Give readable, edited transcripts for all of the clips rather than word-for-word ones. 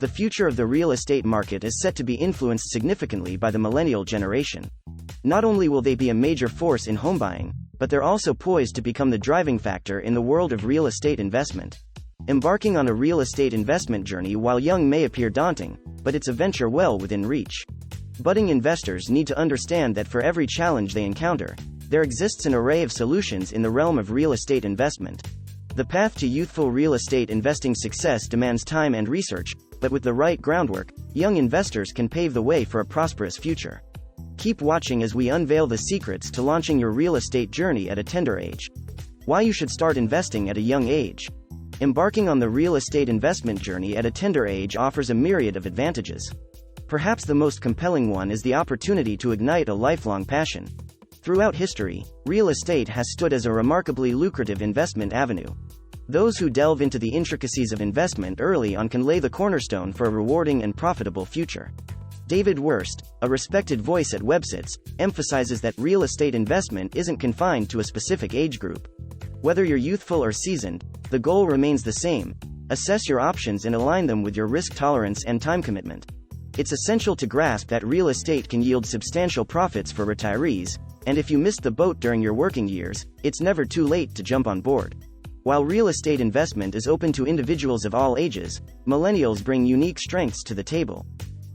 The future of the real estate market is set to be influenced significantly by the millennial generation. Not only will they be a major force in home buying, but they're also poised to become the driving factor in the world of real estate investment. Embarking on a real estate investment journey while young may appear daunting, but it's a venture well within reach. Budding investors need to understand that for every challenge they encounter, there exists an array of solutions in the realm of real estate investment. The path to youthful real estate investing success demands time and research, but with the right groundwork, young investors can pave the way for a prosperous future. Keep watching as we unveil the secrets to launching your real estate journey at a tender age. Why you should start investing at a young age. Embarking on the real estate investment journey at a tender age offers a myriad of advantages. Perhaps the most compelling one is the opportunity to ignite a lifelong passion. Throughout history, real estate has stood as a remarkably lucrative investment avenue. Those who delve into the intricacies of investment early on can lay the cornerstone for a rewarding and profitable future. David Wurst, a respected voice at Websits, emphasizes that real estate investment isn't confined to a specific age group. Whether you're youthful or seasoned, the goal remains the same: assess your options and align them with your risk tolerance and time commitment. It's essential to grasp that real estate can yield substantial profits for retirees, and if you missed the boat during your working years, it's never too late to jump on board. While real estate investment is open to individuals of all ages, millennials bring unique strengths to the table.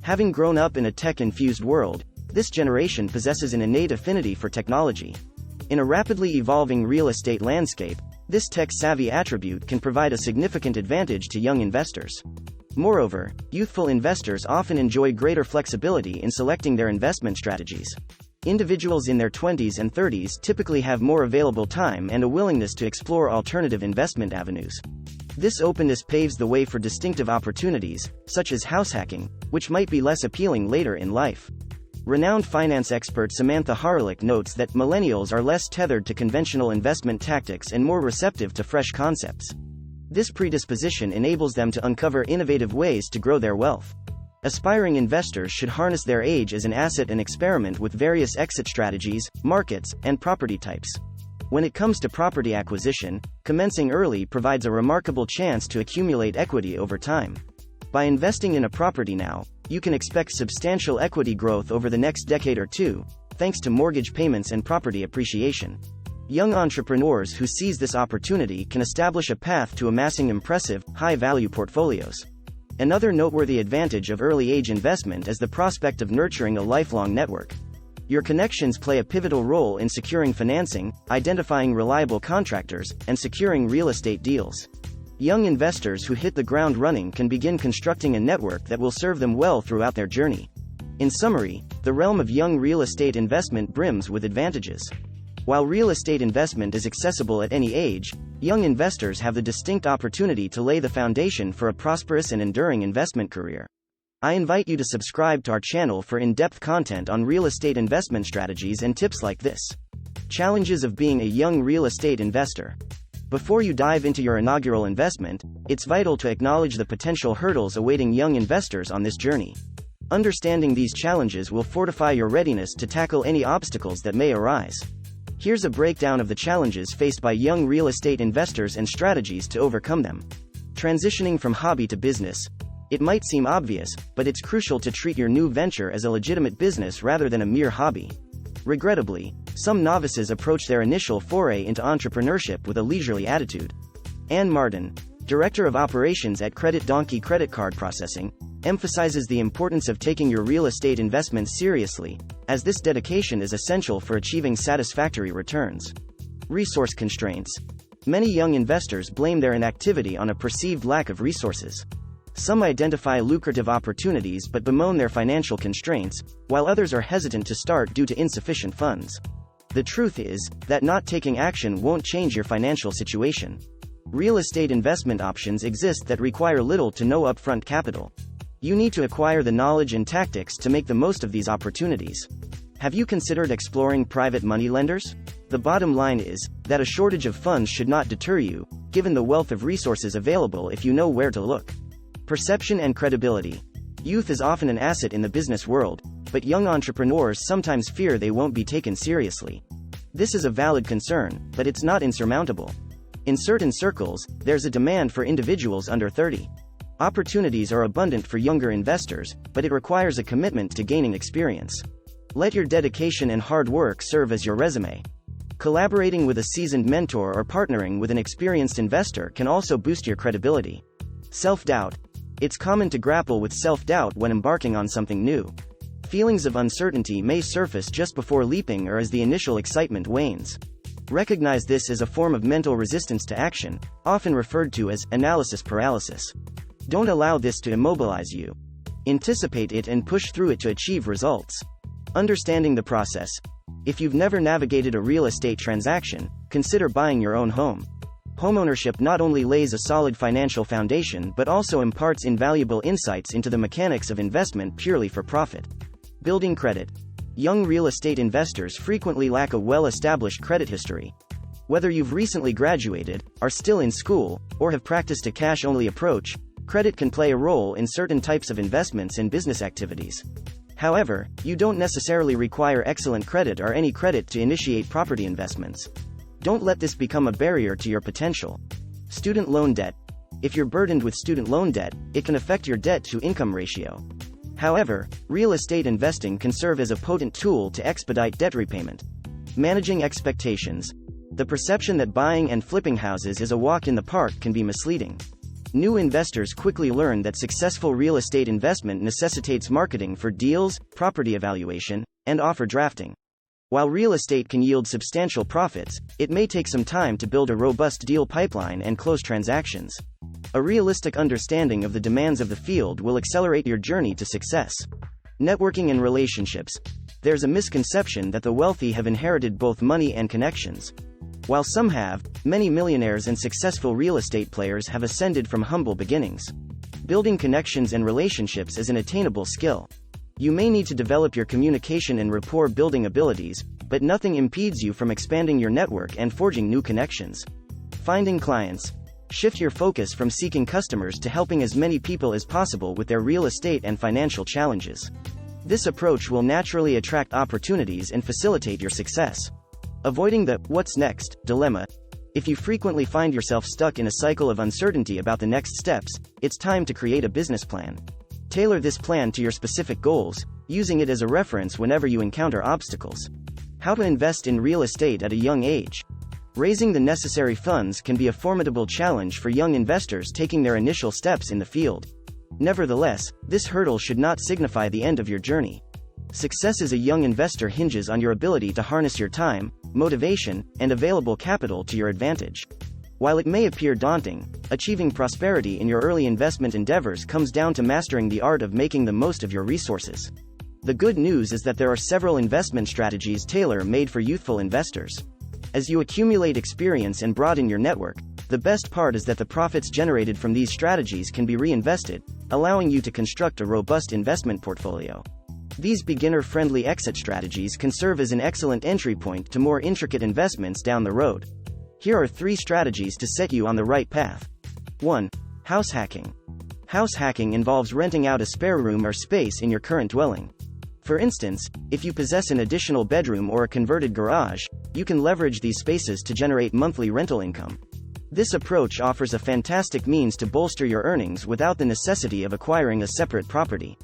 Having grown up in a tech-infused world, this generation possesses an innate affinity for technology. In a rapidly evolving real estate landscape, this tech-savvy attribute can provide a significant advantage to young investors. Moreover, youthful investors often enjoy greater flexibility in selecting their investment strategies. Individuals in their 20s and 30s typically have more available time and a willingness to explore alternative investment avenues. This openness paves the way for distinctive opportunities, such as house hacking, which might be less appealing later in life. Renowned finance expert Samantha Harlick notes that millennials are less tethered to conventional investment tactics and more receptive to fresh concepts. This predisposition enables them to uncover innovative ways to grow their wealth. Aspiring investors should harness their age as an asset and experiment with various exit strategies, markets, and property types. When it comes to property acquisition, commencing early provides a remarkable chance to accumulate equity over time. By investing in a property now, you can expect substantial equity growth over the next decade or two, thanks to mortgage payments and property appreciation. Young entrepreneurs who seize this opportunity can establish a path to amassing impressive, high-value portfolios. Another noteworthy advantage of early-age investment is the prospect of nurturing a lifelong network. Your connections play a pivotal role in securing financing, identifying reliable contractors, and securing real estate deals. Young investors who hit the ground running can begin constructing a network that will serve them well throughout their journey. In summary, the realm of young real estate investment brims with advantages. While real estate investment is accessible at any age, young investors have the distinct opportunity to lay the foundation for a prosperous and enduring investment career. I invite you to subscribe to our channel for in-depth content on real estate investment strategies and tips like this. Challenges of being a young real estate investor. Before you dive into your inaugural investment, it's vital to acknowledge the potential hurdles awaiting young investors on this journey. Understanding these challenges will fortify your readiness to tackle any obstacles that may arise. Here's a breakdown of the challenges faced by young real estate investors and strategies to overcome them. Transitioning from hobby to business. It might seem obvious, but it's crucial to treat your new venture as a legitimate business rather than a mere hobby. Regrettably, some novices approach their initial foray into entrepreneurship with a leisurely attitude. Ann Martin, Director of Operations at Credit Donkey Credit Card Processing, emphasizes the importance of taking your real estate investments seriously, as this dedication is essential for achieving satisfactory returns. Resource constraints. Many young investors blame their inactivity on a perceived lack of resources. Some identify lucrative opportunities but bemoan their financial constraints, while others are hesitant to start due to insufficient funds. The truth is that not taking action won't change your financial situation. Real estate investment options exist that require little to no upfront capital. You need to acquire the knowledge and tactics to make the most of these opportunities. Have you considered exploring private money lenders? The bottom line is that a shortage of funds should not deter you, given the wealth of resources available if you know where to look. Perception and credibility. Youth is often an asset in the business world, but young entrepreneurs sometimes fear they won't be taken seriously. This is a valid concern, but it's not insurmountable. In certain circles, there's a demand for individuals under 30. Opportunities are abundant for younger investors, but it requires a commitment to gaining experience. Let your dedication and hard work serve as your resume. Collaborating with a seasoned mentor or partnering with an experienced investor can also boost your credibility. Self-doubt. It's common to grapple with self-doubt when embarking on something new. Feelings of uncertainty may surface just before leaping or as the initial excitement wanes. Recognize this as a form of mental resistance to action, often referred to as analysis paralysis. Don't allow this to immobilize you. Anticipate it and push through it to achieve results. Understanding the process. If you've never navigated a real estate transaction, consider buying your own home. Homeownership not only lays a solid financial foundation but also imparts invaluable insights into the mechanics of investment purely for profit. Building credit. Young real estate investors frequently lack a well-established credit history. Whether you've recently graduated, are still in school, or have practiced a cash-only approach, credit can play a role in certain types of investments and business activities. However, you don't necessarily require excellent credit or any credit to initiate property investments. Don't let this become a barrier to your potential. Student loan debt. If you're burdened with student loan debt, it can affect your debt-to-income ratio. However, real estate investing can serve as a potent tool to expedite debt repayment. Managing expectations. The perception that buying and flipping houses is a walk in the park can be misleading. New investors quickly learn that successful real estate investment necessitates marketing for deals, property evaluation, and offer drafting. While real estate can yield substantial profits, it may take some time to build a robust deal pipeline and close transactions. A realistic understanding of the demands of the field will accelerate your journey to success. Networking and relationships. There's a misconception that the wealthy have inherited both money and connections. While some have, many millionaires and successful real estate players have ascended from humble beginnings. Building connections and relationships is an attainable skill. You may need to develop your communication and rapport building abilities, but nothing impedes you from expanding your network and forging new connections. Finding clients. Shift your focus from seeking customers to helping as many people as possible with their real estate and financial challenges. This approach will naturally attract opportunities and facilitate your success. Avoiding the "what's next" dilemma. If you frequently find yourself stuck in a cycle of uncertainty about the next steps, it's time to create a business plan. Tailor this plan to your specific goals, using it as a reference whenever you encounter obstacles. How to invest in real estate at a young age. Raising the necessary funds can be a formidable challenge for young investors taking their initial steps in the field. Nevertheless, this hurdle should not signify the end of your journey. Success as a young investor hinges on your ability to harness your time, motivation, and available capital to your advantage. While it may appear daunting, achieving prosperity in your early investment endeavors comes down to mastering the art of making the most of your resources. The good news is that there are several investment strategies tailor-made for youthful investors. As you accumulate experience and broaden your network, the best part is that the profits generated from these strategies can be reinvested, allowing you to construct a robust investment portfolio. These beginner-friendly exit strategies can serve as an excellent entry point to more intricate investments down the road. Here are 3 strategies to set you on the right path. 1. House hacking. House hacking involves renting out a spare room or space in your current dwelling. For instance, if you possess an additional bedroom or a converted garage, you can leverage these spaces to generate monthly rental income. This approach offers a fantastic means to bolster your earnings without the necessity of acquiring a separate property.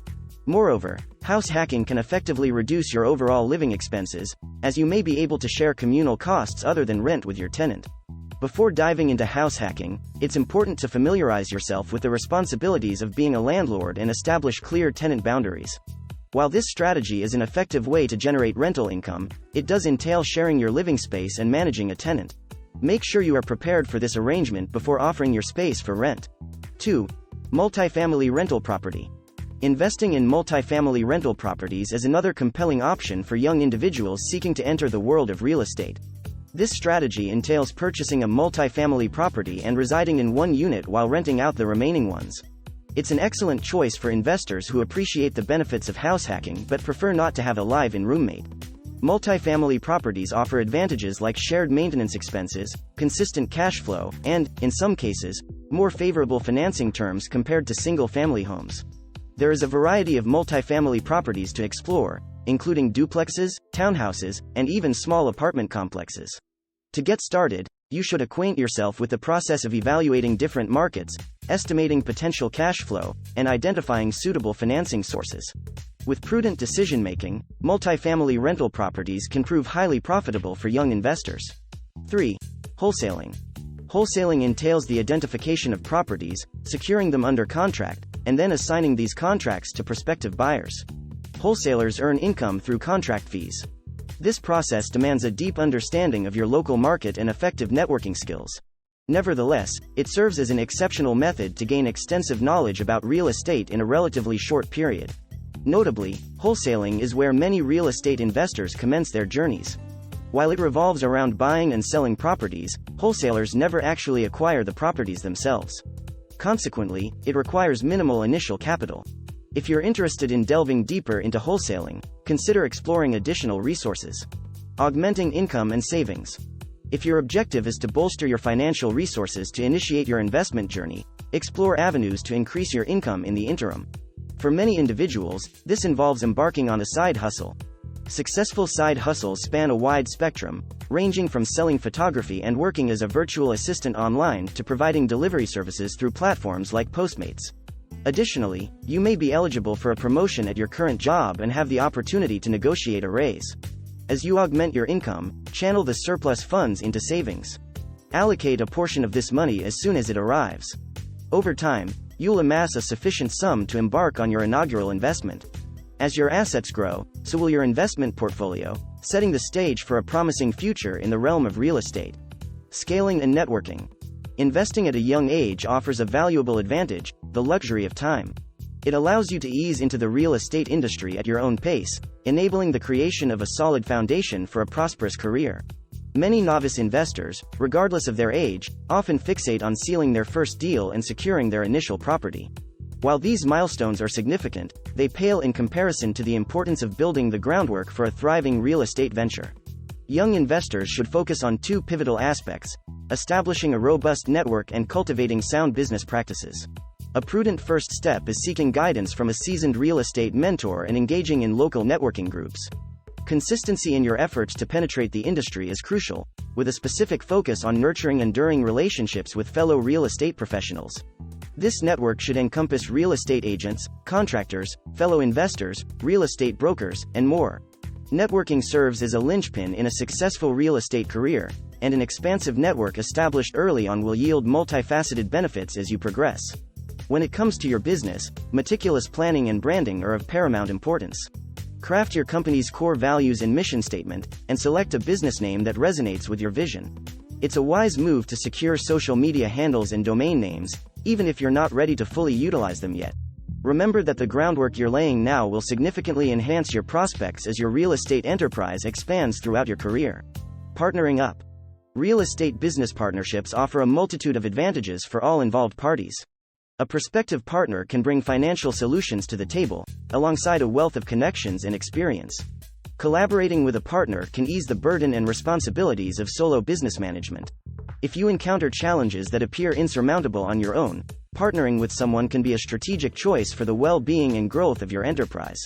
Moreover, house hacking can effectively reduce your overall living expenses, as you may be able to share communal costs other than rent with your tenant. Before diving into house hacking, it's important to familiarize yourself with the responsibilities of being a landlord and establish clear tenant boundaries. While this strategy is an effective way to generate rental income, it does entail sharing your living space and managing a tenant. Make sure you are prepared for this arrangement before offering your space for rent. 2. Multifamily rental property. Investing in multifamily rental properties is another compelling option for young individuals seeking to enter the world of real estate. This strategy entails purchasing a multifamily property and residing in one unit while renting out the remaining ones. It's an excellent choice for investors who appreciate the benefits of house hacking but prefer not to have a live-in roommate. Multifamily properties offer advantages like shared maintenance expenses, consistent cash flow, and, in some cases, more favorable financing terms compared to single-family homes. There is a variety of multifamily properties to explore, including duplexes, townhouses, and even small apartment complexes. To get started, you should acquaint yourself with the process of evaluating different markets, estimating potential cash flow, and identifying suitable financing sources. With prudent decision-making, multifamily rental properties can prove highly profitable for young investors. 3. Wholesaling. Wholesaling entails the identification of properties, securing them under contract, and then assigning these contracts to prospective buyers. Wholesalers earn income through contract fees. This process demands a deep understanding of your local market and effective networking skills. Nevertheless, it serves as an exceptional method to gain extensive knowledge about real estate in a relatively short period. Notably, wholesaling is where many real estate investors commence their journeys. While it revolves around buying and selling properties, wholesalers never actually acquire the properties themselves. Consequently, it requires minimal initial capital. If you're interested in delving deeper into wholesaling, consider exploring additional resources. Augmenting income and savings. If your objective is to bolster your financial resources to initiate your investment journey, explore avenues to increase your income in the interim. For many individuals, this involves embarking on a side hustle. Successful side hustles span a wide spectrum, ranging from selling photography and working as a virtual assistant online to providing delivery services through platforms like Postmates. Additionally, you may be eligible for a promotion at your current job and have the opportunity to negotiate a raise. As you augment your income, channel the surplus funds into savings. Allocate a portion of this money as soon as it arrives. Over time, you'll amass a sufficient sum to embark on your inaugural investment. As your assets grow, so will your investment portfolio, setting the stage for a promising future in the realm of real estate. Scaling and networking. Investing at a young age offers a valuable advantage, the luxury of time. It allows you to ease into the real estate industry at your own pace, enabling the creation of a solid foundation for a prosperous career. Many novice investors, regardless of their age, often fixate on sealing their first deal and securing their initial property. While these milestones are significant, they pale in comparison to the importance of building the groundwork for a thriving real estate venture. Young investors should focus on two pivotal aspects: establishing a robust network and cultivating sound business practices. A prudent first step is seeking guidance from a seasoned real estate mentor and engaging in local networking groups. Consistency in your efforts to penetrate the industry is crucial, with a specific focus on nurturing enduring relationships with fellow real estate professionals. This network should encompass real estate agents, contractors, fellow investors, real estate brokers, and more. Networking serves as a linchpin in a successful real estate career, and an expansive network established early on will yield multifaceted benefits as you progress. When it comes to your business, meticulous planning and branding are of paramount importance. Craft your company's core values and mission statement, and select a business name that resonates with your vision. It's a wise move to secure social media handles and domain names, even if you're not ready to fully utilize them yet. Remember that the groundwork you're laying now will significantly enhance your prospects as your real estate enterprise expands throughout your career. Partnering up. Real estate business partnerships offer a multitude of advantages for all involved parties. A prospective partner can bring financial solutions to the table, alongside a wealth of connections and experience. Collaborating with a partner can ease the burden and responsibilities of solo business management. If you encounter challenges that appear insurmountable on your own, partnering with someone can be a strategic choice for the well-being and growth of your enterprise.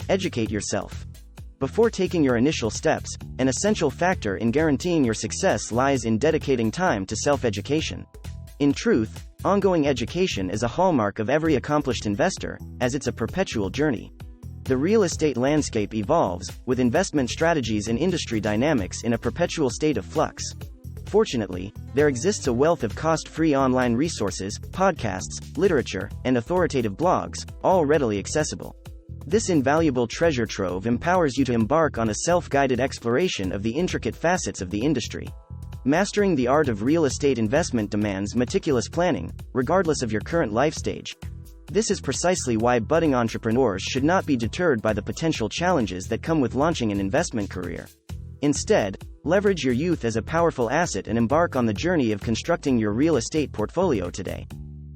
Educate yourself. Before taking your initial steps, an essential factor in guaranteeing your success lies in dedicating time to self-education. In truth, ongoing education is a hallmark of every accomplished investor, as it's a perpetual journey. The real estate landscape evolves, with investment strategies and industry dynamics in a perpetual state of flux. Fortunately, there exists a wealth of cost-free online resources, podcasts, literature, and authoritative blogs, all readily accessible. This invaluable treasure trove empowers you to embark on a self-guided exploration of the intricate facets of the industry. Mastering the art of real estate investment demands meticulous planning, regardless of your current life stage. This is precisely why budding entrepreneurs should not be deterred by the potential challenges that come with launching an investment career. Instead, leverage your youth as a powerful asset and embark on the journey of constructing your real estate portfolio today.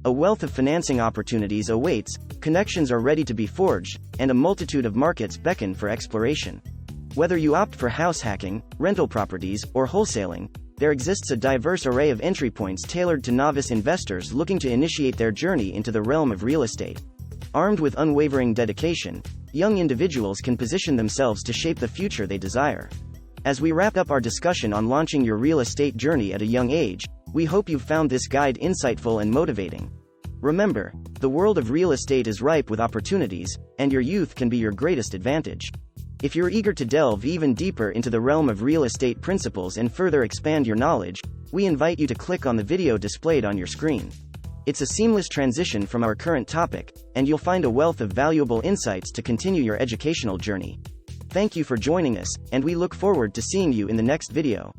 A wealth of financing opportunities awaits, connections are ready to be forged, and a multitude of markets beckon for exploration. Whether you opt for house hacking, rental properties, or wholesaling, there exists a diverse array of entry points tailored to novice investors looking to initiate their journey into the realm of real estate. Armed with unwavering dedication, young individuals can position themselves to shape the future they desire. As we wrap up our discussion on launching your real estate journey at a young age, we hope you've found this guide insightful and motivating. Remember, the world of real estate is ripe with opportunities, and your youth can be your greatest advantage. If you're eager to delve even deeper into the realm of real estate principles and further expand your knowledge, we invite you to click on the video displayed on your screen. It's a seamless transition from our current topic, and you'll find a wealth of valuable insights to continue your educational journey. Thank you for joining us, and we look forward to seeing you in the next video.